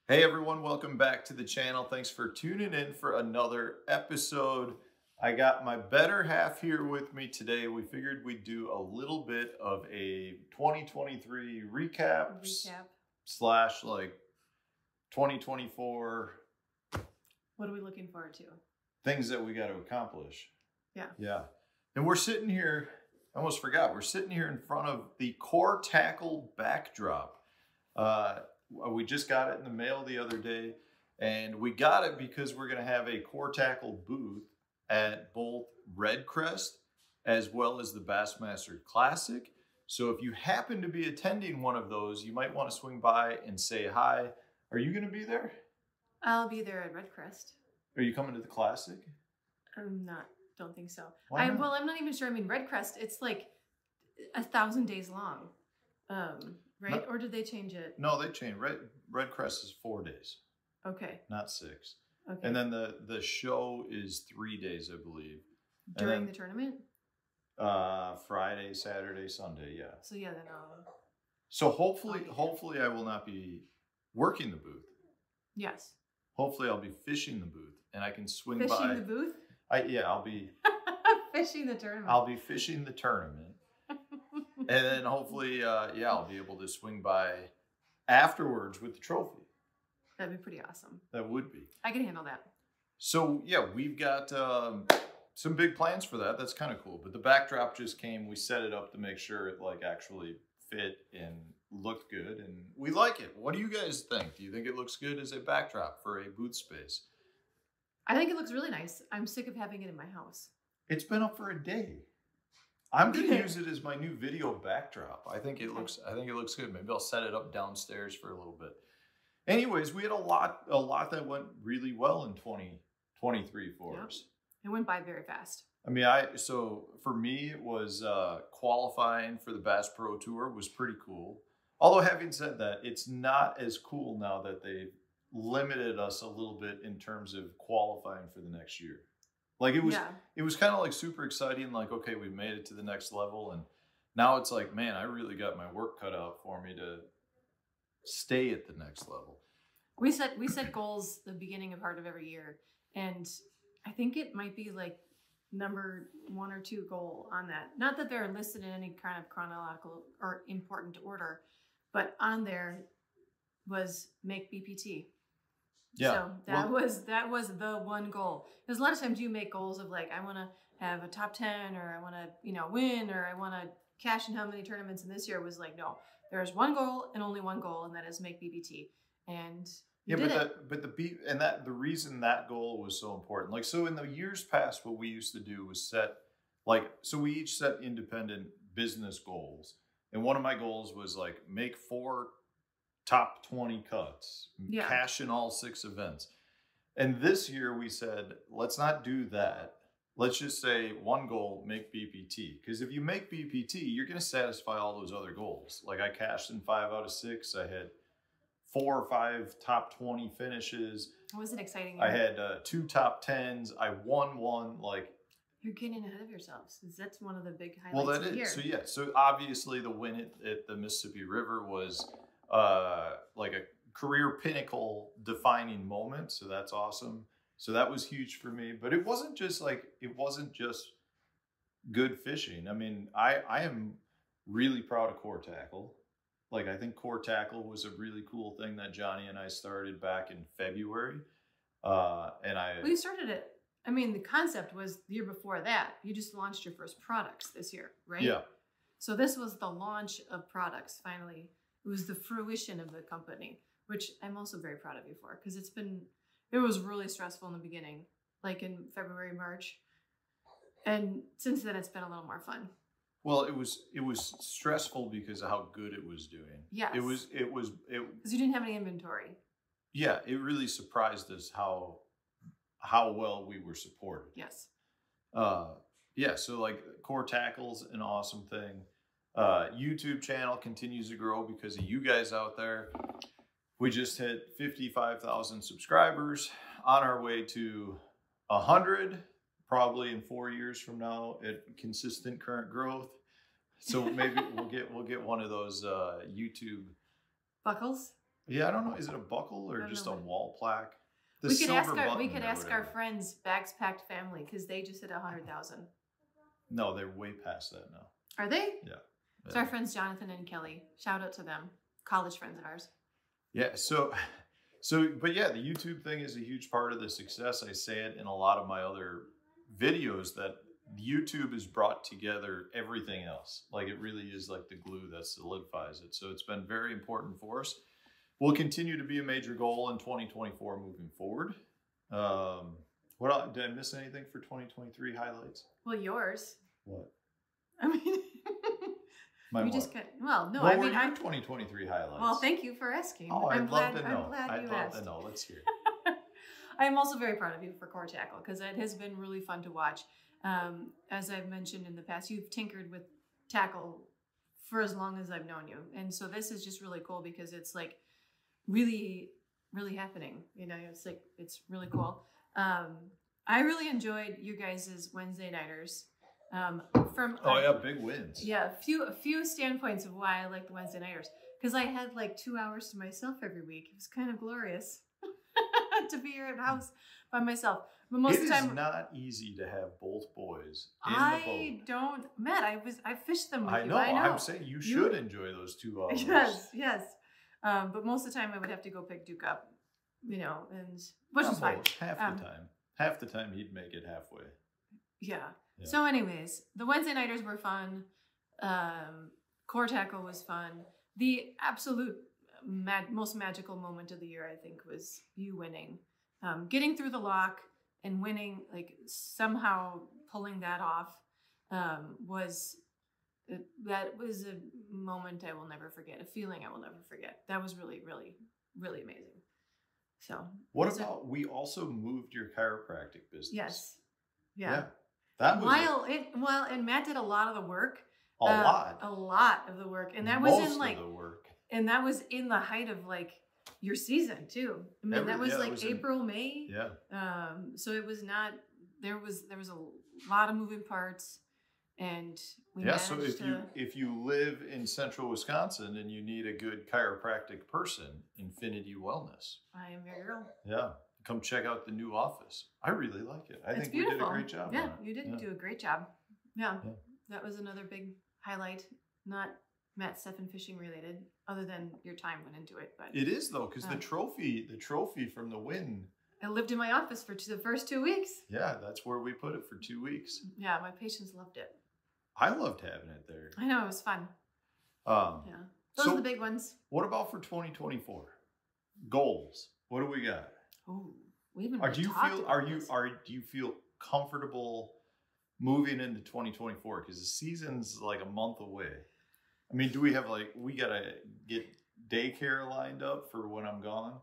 Hey everyone, welcome back to the channel. Thanks for tuning in for another episode. I got my better half here with me today. We figured we'd do a little bit of a 2023 recap slash like 2024 What are we looking forward to? things that we got to accomplish. Yeah. And we're sitting here, I almost forgot, we're sitting here in front of the core tackle backdrop. We just got it in the mail the other day, and we got it because we're going to have a core tackle booth at both Red Crest as well as the Bassmaster Classic. So if you happen to be attending one of those, you might want to swing by and say hi. Are you going to be there? I'll be there at Red Crest. Are you coming to the Classic? I'm not. Don't think so. Why not? Well, I'm not even sure. I mean, Red Crest, it's like 1,000 days long. Right? No. Or did they change it? No, they changed. Red Crest is 4 days. Okay. Not 6. Okay. And then the show is 3 days, I believe. During the tournament? Friday, Saturday, Sunday, yeah. So yeah, then I'll... So hopefully I will not be working the booth. Yes. Hopefully I'll be fishing the booth and I can swing by. Fishing the booth? I'll be fishing the tournament. I'll be fishing the tournament. And then hopefully I'll be able to swing by afterwards with the trophy. That'd be pretty awesome. That would be. I can handle that. So yeah, we've got some big plans for that. That's kind of cool. But the backdrop just came. We set it up to make sure it like actually fit and looked good, and we like it. What do you guys think? Do you think it looks good as a backdrop for a booth space? I think it looks really nice. I'm sick of having it in my house. It's been up for a day. I'm gonna use it as my new video backdrop. I think it looks good. Maybe I'll set it up downstairs for a little bit. Anyways, we had a lot that went really well in 2023 for us. It went by very fast. I mean, so for me, it was qualifying for the Bass Pro Tour was pretty cool. Although having said that, it's not as cool now that they've limited us a little bit in terms of qualifying for the next year. Like it was kind of like super exciting. Like, okay, we've made it to the next level. And now it's like, man, I really got my work cut out for me to stay at the next level. We set goals the beginning of part of every year. And I think it might be like number 1 or 2 goal on that. Not that they're listed in any kind of chronological or important order, but on there was make BPT. Yeah. So that was the one goal. Because a lot of times you make goals of like, I want to have a top 10, or I want to, win, or I want to cash in how many tournaments. And this year was like, no, there's one goal and only one goal, and that is make BPT. And the reason that goal was so important, like, so in the years past, what we used to do was we each set independent business goals. And one of my goals was like make 4 top 20 cuts, cash in all 6 events. And this year we said, let's not do that. Let's just say one goal, make BPT. Because if you make BPT, you're going to satisfy all those other goals. Like I cashed in 5 out of 6. I had 4 or 5 top 20 finishes. Was it exciting? I had 2 top 10s. I won 1. Like, you're getting ahead of yourselves. That's one of the big highlights. Well, that of the is. year. So obviously the win at the Mississippi River was like a career pinnacle defining moment. So that's awesome. So that was huge for me. But it wasn't just good fishing. I mean, I am really proud of core tackle. Like, I think core tackle was a really cool thing that Johnny and I started back in February. You started it. I mean, the concept was the year before that. You just launched your first products this year, right? Yeah. So this was the launch of products, finally. It was the fruition of the company, which I'm also very proud of you for, because it was really stressful in the beginning, like in February, March. And since then, it's been a little more fun. Well, it was stressful because of how good it was doing. Yes. It was because you didn't have any inventory. Yeah, it really surprised us how well we were supported. Yes. So like core tackle's an awesome thing. YouTube channel continues to grow because of you guys out there. We just hit 55,000 subscribers, on our way to 100. Probably in 4 years from now at consistent current growth. So maybe we'll get one of those YouTube buckles. Yeah, I don't know. Is it a buckle or don't just know a what- wall plaque? The We could ask silver our button or whatever. friends Bags Packed Family because they just hit 100,000. No, they're way past that now. Are they? Yeah. It's our friends Jonathan and Kelly. Shout out to them, college friends of ours. Yeah. But yeah, the YouTube thing is a huge part of the success. I say it in a lot of my other videos that YouTube has brought together everything else. Like it really is like the glue that solidifies it. So it's been very important for us. Will continue to be a major goal in 2024 moving forward. What else? Did I miss anything for 2023 highlights? Well, yours. What? I mean, My you what? just well, no, What I were mean, your I'm 2023 highlights? well. Thank you for asking. Oh, I'm I'd glad, love to know. I'm glad I'd you love asked. to know. Let's hear. I'm also very proud of you for core tackle because it has been really fun to watch. As I've mentioned in the past, you've tinkered with tackle for as long as I've known you, and so this is just really cool because it's like really, really happening. You know, it's like it's really cool. I really enjoyed you guys' Wednesday nighters. Big wins. Yeah, a few standpoints of why I like the Wednesday nighters because I had like 2 hours to myself every week. It was kind of glorious to be here at the house by myself. But most of the time, it is not easy to have both boys in the boat. Matt, I fished them with you. I know. I'm saying you should enjoy those 2 hours. Yes. But most of the time I would have to go pick Duke up, you know, and which is fine. Half the time he'd make it halfway. Yeah. So anyways, the Wednesday nighters were fun. Core tackle was fun. The absolute most magical moment of the year, I think, was you winning. Getting through the lock and winning, like somehow pulling that off was a moment I will never forget, a feeling I will never forget. That was really, really, really amazing. So we also moved your chiropractic business? Yes. Yeah. That was and Matt did a lot of the work. A lot of the work, and that was in like the work. And that was in the height of like your season too. I mean, that was like April, May. Yeah. So it was not. There was a lot of moving parts, and we So if you live in central Wisconsin and you need a good chiropractic person, Infinity Wellness. I am your girl. Yeah. Come check out the new office. I really like it. I think beautiful. we did a great job. Yeah, you did do a great job. Yeah. That was another big highlight. Not Matt Stefan fishing related, other than your time went into it. But it is though, because the trophy from the win. I lived in my office for the first 2 weeks. Yeah, that's where we put it for 2 weeks. Yeah, my patients loved it. I loved having it there. I know, it was fun. Those are the big ones. What about for 2024? Goals. What do we got? Oh, we haven't. Do you feel comfortable moving into 2024? Because the season's like a month away. I mean, do we have we gotta get daycare lined up for when I'm gone?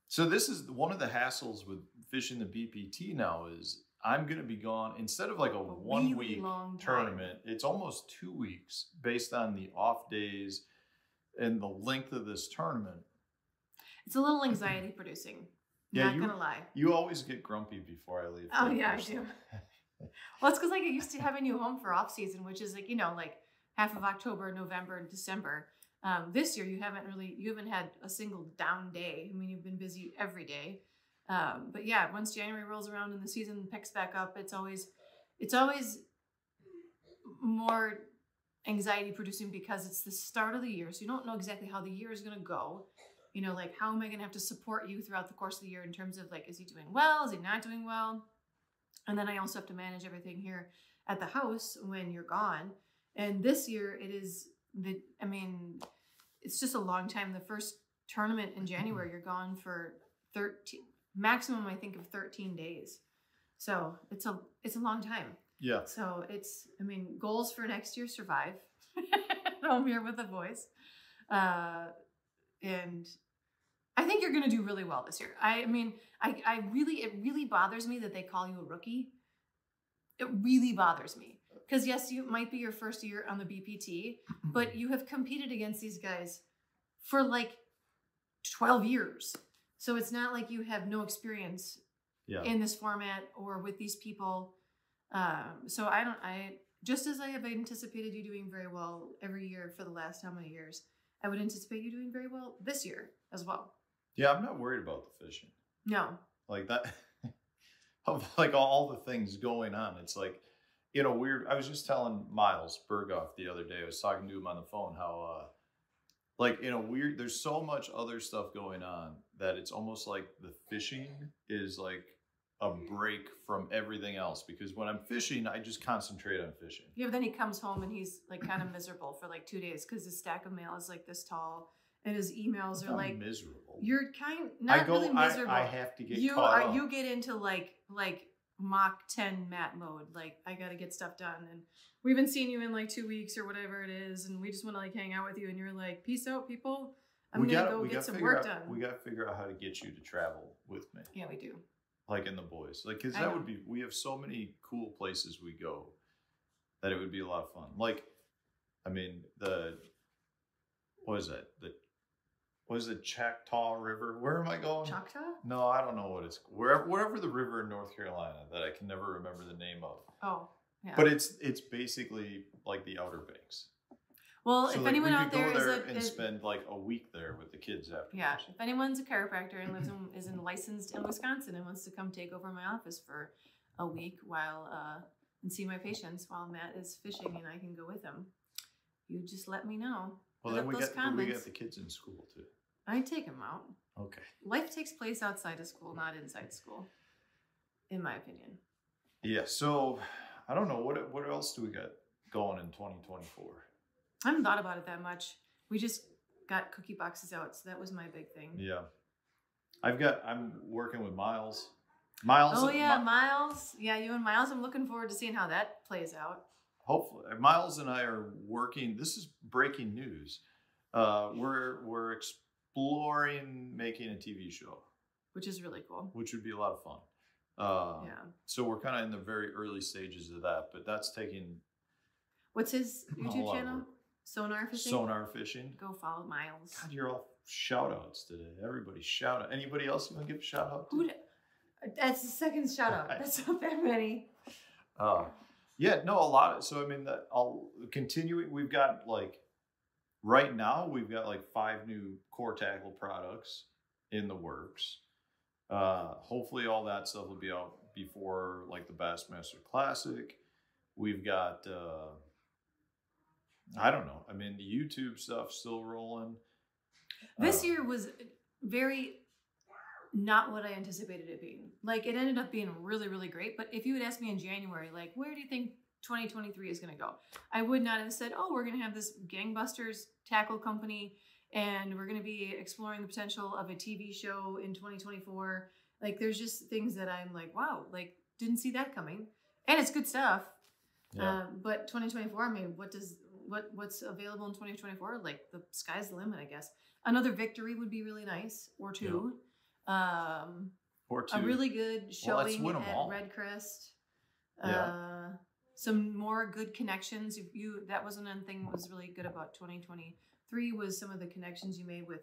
So this is one of the hassles with fishing the BPT now is I'm going to be gone instead of like a 1 week tournament. It's almost 2 weeks based on the off days and the length of this tournament. It's a little anxiety producing. Not gonna lie. You always get grumpy before I leave. Oh yeah, I do. Well, it's because like I used to having you home for off season, which is like, you know, like half of October, November, and December. This year you haven't had a single down day. I mean, you've been busy every day. But yeah, once January rolls around and the season picks back up, it's always more anxiety producing because it's the start of the year. So you don't know exactly how the year is going to go. You know, like how am I going to have to support you throughout the course of the year in terms of like, is he doing well? Is he not doing well? And then I also have to manage everything here at the house when you're gone. And this year it's just a long time. The first tournament in January, you're gone for 13, maximum, I think, of 13 days. So it's a long time. Yeah. So goals for next year, survive. I'm here with the boys. And I think you're going to do really well this year. It really bothers me that they call you a rookie. It really bothers me. Because yes, you might be your first year on the BPT, but you have competed against these guys for like 12 years. So it's not like you have no experience in this format or with these people. So just as I have anticipated you doing very well every year for the last how many years, I would anticipate you doing very well this year as well. Yeah, I'm not worried about the fishing. No. Like that, of like all the things going on. It's like, weird. I was just telling Miles Berghoff the other day, I was talking to him on the phone, how, like, weird, there's so much other stuff going on that it's almost like the fishing is like a break from everything else, because when I'm fishing, I just concentrate on fishing. Yeah, but then he comes home and he's like kind of miserable for like 2 days because his stack of mail is like this tall and his emails are like miserable. You're not really miserable. I have to get you get into like Mach 10 Matt mode. Like, I got to get stuff done. And we haven't seen you in like 2 weeks or whatever it is. And we just want to like hang out with you. And you're like, peace out, people. I'm going to go get some work done. We got to figure out how to get you to travel with me. Yeah, we do. Like, in the boys. Like, because we have so many cool places we go that it would be a lot of fun. Like, I mean, what is it, Choctaw River? Where am I going? Choctaw? No, I don't know what it's, wherever the river in North Carolina that I can never remember the name of. Oh, yeah. But it's basically like the Outer Banks. Well, so if anyone out there and spend like a week there with the kids after. Yeah, if anyone's a chiropractor and is licensed in Wisconsin and wants to come take over my office for a week and see my patients while Matt is fishing and I can go with him, you just let me know. Well, then we get the kids in school too. I take them out. Okay. Life takes place outside of school, not inside school, in my opinion. Yeah. So I don't know what else do we got going in 2024. I haven't thought about it that much. We just got cookie boxes out, so that was my big thing. Yeah. I'm working with Miles. Miles. Oh yeah, Miles. Yeah, you and Miles. I'm looking forward to seeing how that plays out. Hopefully, Miles and I are working. This is breaking news. We're exploring making a TV show, which is really cool. Which would be a lot of fun. Yeah. So we're kind of in the very early stages of that, but that's taking. What's his YouTube channel? Sonar Fishing. Sonar Fishing. Go follow Miles. God, you're all shout outs today. Everybody shout out. Anybody else you want to give a shout out to? That's the second shout out. That's not that many. Yeah, no, a lot. So I mean, I'll continuing. We've got like right now we've got like 5 new core tackle products in the works. Hopefully, all that stuff will be out before like the Bassmaster Classic. We've got. I don't know. I mean, the YouTube stuff still rolling. This year was very not what I anticipated it being. Like, it ended up being really, really great. But if you had asked me in January, like, where do you think 2023 is going to go? I would not have said, oh, we're going to have this gangbusters tackle company and we're going to be exploring the potential of a TV show in 2024. Like, there's just things that I'm like, wow, like, didn't see that coming. And it's good stuff. Yeah. But 2024, I mean, what's available in 2024? Like, the sky's the limit, I guess. Another victory would be really nice, or two. Yeah. Or two. A really good showing at Red Crest. Yeah. Some more good connections. That was another thing that was really good about 2023 was some of the connections you made with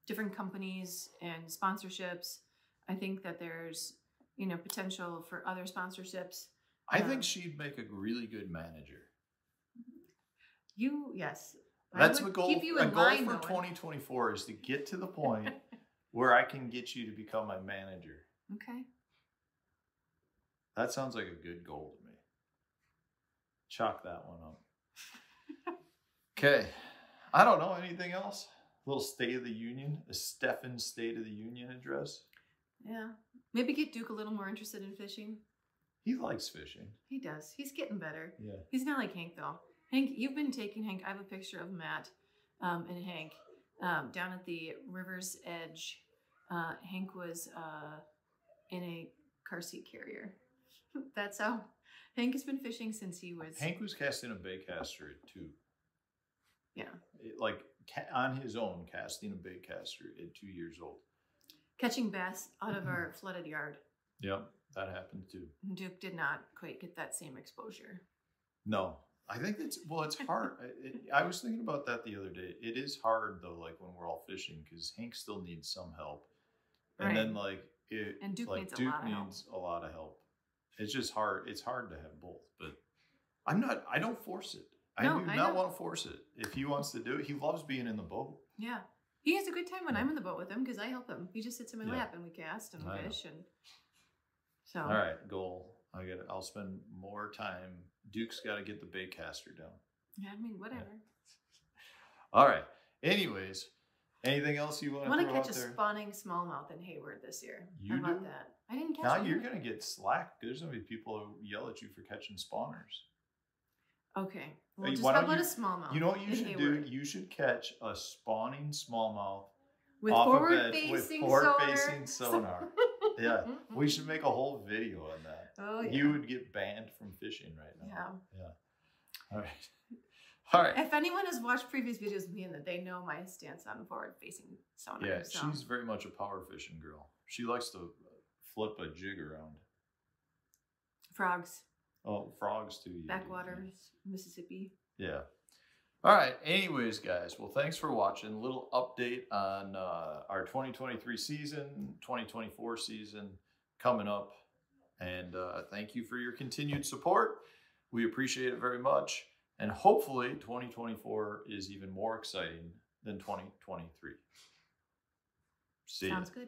different companies and sponsorships. I think that there's potential for other sponsorships. I think she'd make a really good manager. Yes. That's a goal. A goal for 2024 is to get to the point where I can get you to become my manager. Okay. That sounds like a good goal to me. Chalk that one up. Okay. I don't know. Anything else? A little State of the Union? A Stefan State of the Union address? Yeah. Maybe get Duke a little more interested in fishing. He likes fishing. He does. He's getting better. Yeah. He's not like Hank, though. Hank, you've been taking Hank. I have a picture of Matt and Hank down at the river's edge. Hank was in a car seat carrier. That's how Hank has been fishing since he was... Hank was casting a baitcaster at 2. Yeah. On his own, casting a baitcaster at 2 years old. Catching bass out of our flooded yard. Yep, that happened too. Duke did not quite get that same exposure. No. I think it's hard. I was thinking about that the other day. It is hard though, like when we're all fishing, because Hank still needs some help. And then and Duke needs a lot of help. It's just hard. It's hard to have both, but I don't force it. I do not want to force it. If he wants to do it, he loves being in the boat. Yeah. He has a good time when I'm in the boat with him because I help him. He just sits in my lap and we cast and fish and so. All right, goal. I'll spend more time. Duke's got to get the bait caster down. Yeah, I mean, whatever. Yeah. All right. Anyways, anything else you want to throw out there? I want to catch a spawning smallmouth in Hayward this year. You How about do? that? I didn't catch Now one. you're going to get slack. There's going to be people who yell at you for catching spawners. Okay. Well, Hey, just why how don't about you- a smallmouth? You know what you in should Hayward? do? You should catch a spawning smallmouth With off a bed forward-facing with sonar. forward-facing sonar. Yeah, we should make a whole video on that. Oh, yeah. You would get banned from fishing right now. Yeah. All right. All right. If anyone has watched previous videos with me, and that they know my stance on forward-facing sonar. Yeah, so. she's very much a power fishing girl. She likes to flip a jig around. Frogs, Oh, frogs too. Yeah. backwaters, Mississippi. Yeah. All right. Anyways, guys, well, thanks for watching. A little update on our 2023 season, 2024 season coming up. And thank you for your continued support. We appreciate it very much. And hopefully 2024 is even more exciting than 2023. See ya. Sounds good.